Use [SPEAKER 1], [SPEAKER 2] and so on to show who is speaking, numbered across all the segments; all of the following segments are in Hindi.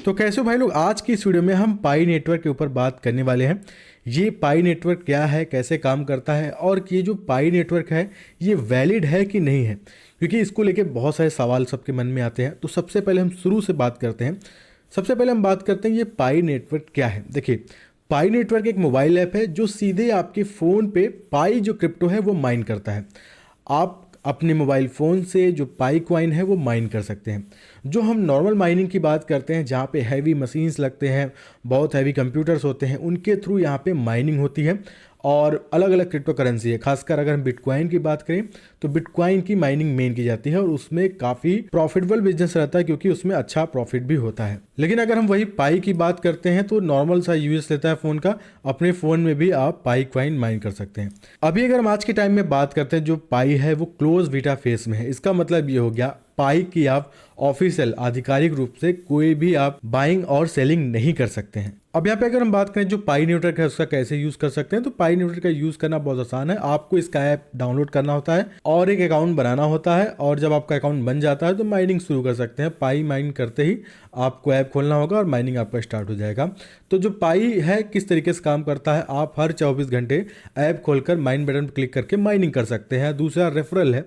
[SPEAKER 1] तो कैसे हो भाई लोग, आज की इस वीडियो में हम पाई नेटवर्क के ऊपर बात करने वाले हैं। ये पाई नेटवर्क क्या है, कैसे काम करता है और ये जो पाई नेटवर्क है ये वैलिड है कि नहीं है, क्योंकि इसको लेके बहुत सारे सवाल सबके मन में आते हैं। तो सबसे पहले हम शुरू से बात करते हैं। सबसे पहले हम बात करते हैं ये पाई नेटवर्क क्या है। देखिए, पाई नेटवर्क एक मोबाइल ऐप है जो सीधे आपके फ़ोन पे पाई जो क्रिप्टो है वो माइन करता है। आप अपने मोबाइल फ़ोन से जो पाई कॉइन है वो माइन कर सकते हैं। जो हम नॉर्मल माइनिंग की बात करते हैं, जहाँ पे हैवी मशीन्स लगते हैं, बहुत हैवी कंप्यूटर्स होते हैं, उनके थ्रू यहाँ पे माइनिंग होती है और अलग अलग क्रिप्टो करेंसी है। खासकर अगर हम बिटकॉइन की बात करें तो बिटकॉइन की माइनिंग मेन की जाती है और उसमें काफ़ी प्रॉफिटेबल बिजनेस रहता है, क्योंकि उसमें अच्छा प्रॉफिट भी होता है। लेकिन अगर हम वही पाई की बात करते हैं तो नॉर्मल सा यूएस लेता है फ़ोन का, अपने फ़ोन में भी आप पाई कॉइन माइन कर सकते हैं। अभी अगर हम आज के टाइम में बात करते हैं, जो पाई है वो क्लोज बीटा फेस में है। इसका मतलब ये हो गया पाई की आप ऑफिशियल आधिकारिक रूप से कोई भी आप बाइंग और सेलिंग नहीं कर सकते हैं। अब यहाँ पे अगर हम बात करें जो पाई नेटवर्क है उसका कैसे यूज कर सकते हैं, तो पाई नेटवर्क का यूज करना बहुत आसान है। आपको इसका ऐप डाउनलोड करना होता है और एक अकाउंट बनाना होता है, और जब आपका अकाउंट बन जाता है तो माइनिंग शुरू कर सकते हैं। पाई माइन करते ही आपको ऐप खोलना होगा और माइनिंग आपका स्टार्ट हो जाएगा। तो जो पाई है किस तरीके से काम करता है, आप हर 24 घंटे ऐप खोलकर माइन बटन पर क्लिक करके माइनिंग कर सकते हैं। दूसरा रेफरल है,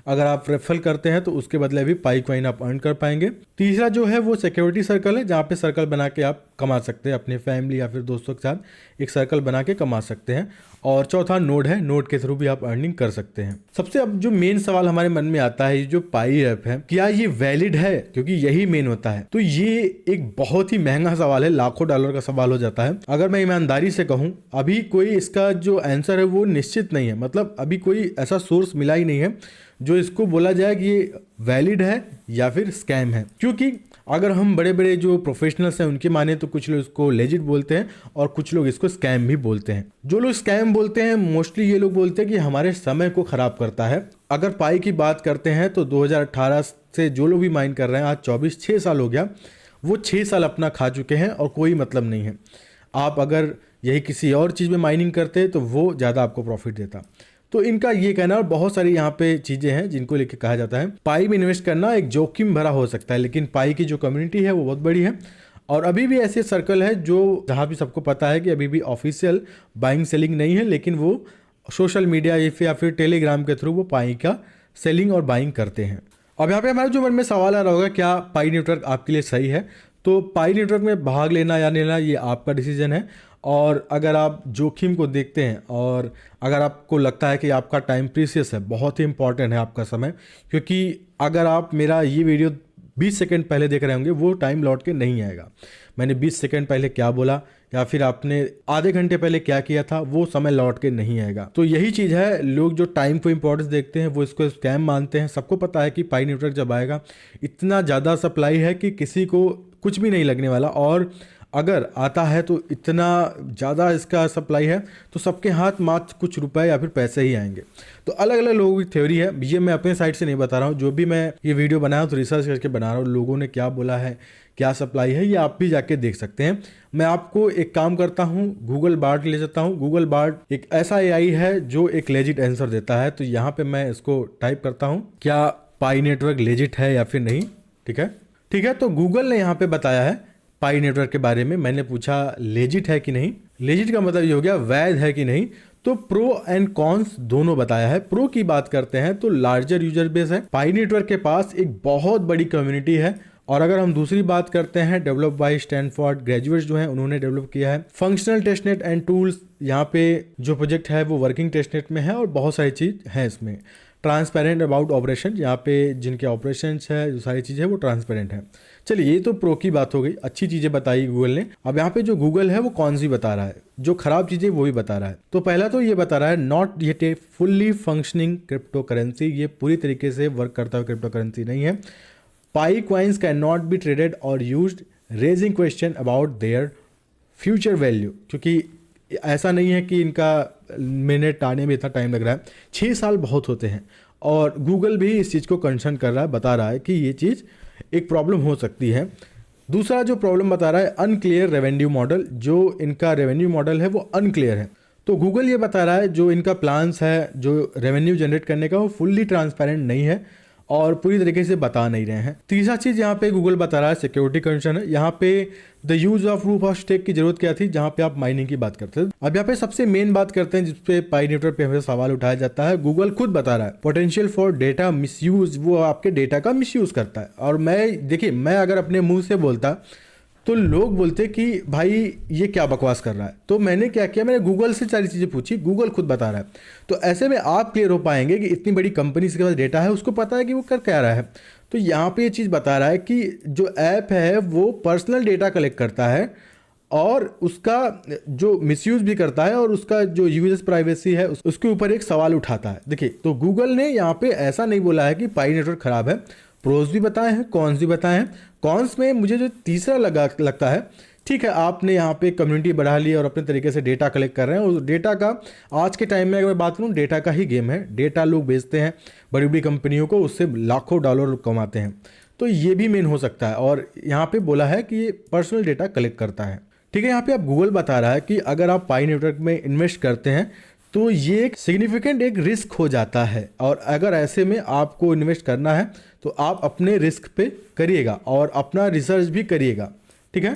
[SPEAKER 1] अगर आप रेफरल करते हैं तो उसके बदले भी पाई कॉइन आप अर्न कर पाएंगे। तीसरा जो है वो सिक्योरिटी सर्कल है, जहाँ पे सर्कल बना के आप कमा सकते हैं, अपने फैमिली या फिर दोस्तों के साथ एक सर्कल बना के कमा सकते हैं। और चौथा नोड है, नोड के थ्रू भी आप अर्निंग कर सकते हैं। सबसे अब जो मेन सवाल हमारे मन में आता है, ये जो पाई ऐप है क्या ये वैलिड है, क्योंकि यही मेन होता है। तो ये एक बहुत ही महंगा सवाल है, लाखों डॉलर का सवाल हो जाता है। अगर मैं ईमानदारी से कहूँ, अभी कोई इसका जो आंसर है वो निश्चित नहीं है। मतलब अभी कोई ऐसा सोर्स मिला ही नहीं है जो इसको बोला जाए कि ये वैलिड है या फिर स्कैम है। क्योंकि अगर हम बड़े बड़े जो प्रोफेशनल्स हैं उनके माने तो कुछ लोग इसको लेजिट बोलते हैं और कुछ लोग इसको स्कैम भी बोलते हैं। जो लोग स्कैम बोलते हैं मोस्टली ये लोग बोलते हैं कि हमारे समय को खराब करता है। अगर पाई की बात करते हैं तो 2018 से जो लोग भी माइन कर रहे हैं, आज 6 साल हो गया, वो 6 साल अपना खा चुके हैं और कोई मतलब नहीं है। आप अगर यही किसी और चीज़ में माइनिंग करते तो वो ज़्यादा आपको प्रॉफिट देता। तो इनका ये कहना, और बहुत सारी यहाँ पे चीज़ें हैं जिनको लेके कहा जाता है पाई में इन्वेस्ट करना एक जोखिम भरा हो सकता है, लेकिन पाई की जो कम्युनिटी है वो बहुत बड़ी है। और अभी भी ऐसे सर्कल है जो जहाँ भी सबको पता है कि अभी भी ऑफिशियल बाइंग सेलिंग नहीं है, लेकिन वो सोशल मीडिया या फिर टेलीग्राम के थ्रू वो पाई का सेलिंग और बाइंग करते हैं। अब यहाँ पे हमारे जो मन में सवाल आ रहा होगा, क्या पाई नेटवर्क आपके लिए सही है? तो पाई नेटवर्क में भाग लेना या नहीं लेना ये आपका डिसीजन है। और अगर आप जोखिम को देखते हैं और अगर आपको लगता है कि आपका टाइम प्रीशियस है, बहुत ही इंपॉर्टेंट है आपका समय, क्योंकि अगर आप मेरा ये वीडियो 20 सेकंड पहले देख रहे होंगे वो टाइम लौट के नहीं आएगा। मैंने 20 सेकंड पहले क्या बोला या फिर आपने आधे घंटे पहले क्या किया था, वो समय लौट के नहीं आएगा। तो यही चीज़ है, लोग जो टाइम को इंपॉर्टेंस देखते हैं वो इसको स्कैम मानते हैं। सबको पता है कि पाई नेटवर्क जब आएगा इतना ज़्यादा सप्लाई है कि किसी को कुछ भी नहीं लगने वाला, और अगर आता है तो इतना ज़्यादा इसका सप्लाई है तो सबके हाथ मात्र कुछ रुपए या फिर पैसे ही आएंगे। तो अलग अलग लोगों की थ्योरी है, ये मैं अपने साइड से नहीं बता रहा हूँ। जो भी मैं ये वीडियो बना रहा हूँ तो रिसर्च करके बना रहा हूँ, लोगों ने क्या बोला है, क्या सप्लाई है, ये आप भी जाके देख सकते हैं। मैं आपको एक काम करता हूँ, गूगल बार्ड ले जाता हूँ। गूगल बार्ड एक ऐसा एआई है जो एक लेजिट आंसर देता है। तो यहाँ पे मैं इसको टाइप करता हूँ, क्या पाई नेटवर्क लेजिट है या फिर नहीं। ठीक है, तो गूगल ने यहाँ पे बताया है पाई नेटवर्क के बारे में। मैंने पूछा लेजिट है कि नहीं। लेजिट का मतलब ये हो गया वैध है कि नहीं। तो प्रो एंड कॉन्स दोनों बताया है। प्रो की बात करते हैं तो लार्जर यूजर बेस है, पाई नेटवर्क के पास एक बहुत बड़ी कम्युनिटी है। और अगर हम दूसरी बात करते हैं, डेवलप बाय स्टैनफोर्ड ग्रेजुएट्स जो हैं उन्होंने डेवलप किया है। फंक्शनल टेस्टनेट एंड टूल्स, यहाँ पे जो प्रोजेक्ट है वो वर्किंग टेस्टनेट में है और बहुत सारी चीज़ है इसमें। ट्रांसपेरेंट अबाउट ऑपरेशन, यहाँ पे जिनके ऑपरेशंस है, जो सारी चीज़ें वो ट्रांसपेरेंट है। चलिए, ये तो प्रो की बात हो गई, अच्छी चीज़ें बताई गूगल ने। अब यहाँ पे जो गूगल है वो कौन सी बता रहा है, जो खराब चीज़ें वो भी बता रहा है। तो पहला तो ये बता रहा है not yet a fully functioning crypto currency, ये पूरी तरीके से वर्क करता हुआ क्रिप्टो करेंसी नहीं है। Pi coins can not be traded और used, raising question about their future value, क्योंकि ऐसा नहीं है कि इनका मिनट आने में इतना टाइम लग रहा है, 6 साल बहुत होते हैं। और गूगल भी इस चीज़ को कंसर्न कर रहा है, बता रहा है कि ये चीज़ एक प्रॉब्लम हो सकती है। दूसरा जो प्रॉब्लम बता रहा है अनक्लियर रेवेन्यू मॉडल, जो इनका रेवेन्यू मॉडल है वो अनक्लियर है। तो गूगल ये बता रहा है जो इनका प्लान्स है जो रेवेन्यू जनरेट करने का वो फुल्ली ट्रांसपेरेंट नहीं है और पूरी तरीके से बता नहीं रहे हैं। तीसरा चीज़ यहाँ पे गूगल बता रहा है सिक्योरिटी कंसर्न है। यहाँ पे the use of proof of stake की जरूरत क्या थी, जहाँ पे आप माइनिंग की बात करते हैं। अब यहाँ पे सबसे मेन बात करते हैं जिसपे पाई नेटवर्क पे हमेशा सवाल उठाया जाता है। गूगल खुद बता रहा है पोटेंशियल फॉर डेटा मिसयूज, वो आपके डेटा का मिसयूज करता है। और मैं अगर अपने मुंह से बोलता तो लोग बोलते कि भाई ये क्या बकवास कर रहा है। तो मैंने क्या किया, मैंने गूगल से सारी चीज़ें पूछी, गूगल खुद बता रहा है। तो ऐसे में आप क्लियर हो पाएंगे कि इतनी बड़ी कंपनी के पास डेटा है, उसको पता है कि वो कर क्या रहा है। तो यहाँ पे ये चीज़ बता रहा है कि जो ऐप है वो पर्सनल डेटा कलेक्ट करता है और उसका जो मिसयूज भी करता है और उसका जो यूजर्स प्राइवेसी है उसके ऊपर एक सवाल उठाता है। देखिए, तो गूगल ने यहाँ पे ऐसा नहीं बोला है कि पाई नेटवर्क खराब है, प्रोज भी बताए हैं, कॉन्स भी बताए हैं। कॉन्स में मुझे जो तीसरा लगता है, ठीक है आपने यहाँ पे कम्युनिटी बढ़ा ली और अपने तरीके से डेटा कलेक्ट कर रहे हैं। और डेटा का आज के टाइम में अगर मैं बात करूँ, डेटा का ही गेम है। डेटा लोग बेचते हैं बड़ी बड़ी कंपनियों को, उससे लाखों डॉलर कमाते हैं। तो ये भी मेन हो सकता है। और यहाँ पे बोला है कि ये पर्सनल डेटा कलेक्ट करता है। ठीक है, यहाँ पे आप गूगल बता रहा है कि अगर आप पाई नेटवर्क में इन्वेस्ट करते हैं तो ये एक सिग्निफिकेंट एक रिस्क हो जाता है। और अगर ऐसे में आपको इन्वेस्ट करना है तो आप अपने रिस्क पे करिएगा और अपना रिसर्च भी करिएगा। ठीक है,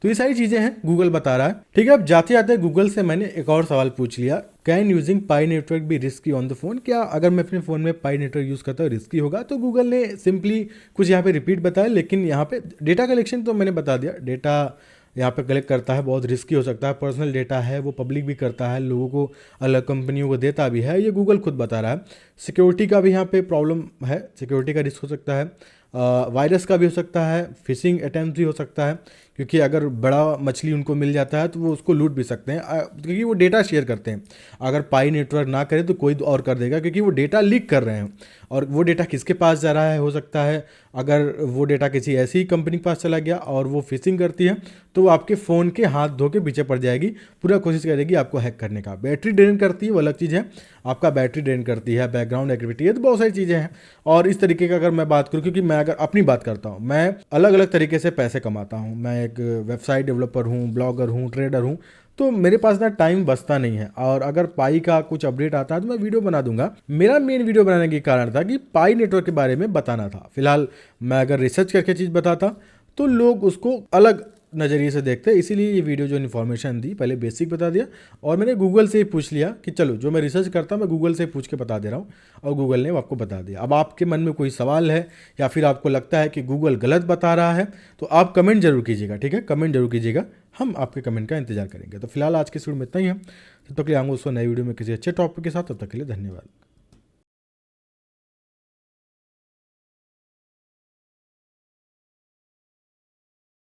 [SPEAKER 1] तो ये सारी चीज़ें हैं गूगल बता रहा है। ठीक है, अब जाते जाते गूगल से मैंने एक और सवाल पूछ लिया, कैन यूजिंग पाई नेटवर्क भी रिस्की ऑन द फोन, क्या अगर मैं अपने फ़ोन में पाई नेटवर्क यूज़ करता हूँ रिस्की होगा। तो गूगल ने सिंपली कुछ यहाँ पे रिपीट बताया, लेकिन यहाँ पे डेटा कलेक्शन तो मैंने बता दिया। डेटा यहाँ पे कलेक्ट करता है, बहुत रिस्की हो सकता है। पर्सनल डेटा है वो पब्लिक भी करता है, लोगों को अलग कंपनियों को देता भी है, ये गूगल खुद बता रहा है। सिक्योरिटी का भी यहाँ पे प्रॉब्लम है, सिक्योरिटी का रिस्क हो सकता है, वायरस का भी हो सकता है, फिशिंग अटैम्प्ट भी हो सकता है, क्योंकि अगर बड़ा मछली उनको मिल जाता है तो वो उसको लूट भी सकते हैं, क्योंकि वो डेटा शेयर करते हैं। अगर पाई नेटवर्क ना करे तो कोई और कर देगा, क्योंकि वो डेटा लीक कर रहे हैं। और वो डेटा किसके पास जा रहा है, हो सकता है अगर वो डेटा किसी ऐसी कंपनी के पास चला गया और वो फिशिंग करती है तो वो आपके फ़ोन के हाथ धो के पीछे पड़ जाएगी, पूरा कोशिश करेगी आपको हैक करने का। बैटरी ड्रेन करती है वो अलग चीज़ है, आपका बैटरी ड्रेन करती है, बैकग्राउंड एक्टिविटी है, तो बहुत सारी चीज़ें हैं। और इस तरीके का अगर मैं बात करूँ, क्योंकि मैं अगर अपनी बात करता हूँ, मैं अलग अलग तरीके से पैसे कमाता हूँ। मैं एक वेबसाइट डेवलपर हूँ, ब्लॉगर हूँ, ट्रेडर हूँ, तो मेरे पास ना टाइम बचता नहीं है। और अगर पाई का कुछ अपडेट आता है तो मैं वीडियो बना दूंगा। मेरा मेन वीडियो बनाने के कारण था कि पाई नेटवर्क के बारे में बताना था। फिलहाल मैं अगर रिसर्च करके चीज़ बताता तो लोग उसको अलग नज़रिए से देखते हैं, इसीलिए ये वीडियो जो इन्फॉर्मेशन दी पहले बेसिक बता दिया। और मैंने गूगल से ही पूछ लिया कि चलो जो मैं रिसर्च करता मैं गूगल से पूछ के बता दे रहा हूँ, और गूगल ने आपको बता दिया। अब आपके मन में कोई सवाल है या फिर आपको लगता है कि गूगल गलत बता रहा है तो आप कमेंट जरूर कीजिएगा। ठीक है, कमेंट जरूर कीजिएगा, हम आपके कमेंट का इंतजार करेंगे। तो फिलहाल आज के वीडियो में इतना ही है, तब तक के लिए आऊँगा उसको नई वीडियो में किसी अच्छे टॉपिक के साथ। तब तक के लिए धन्यवाद।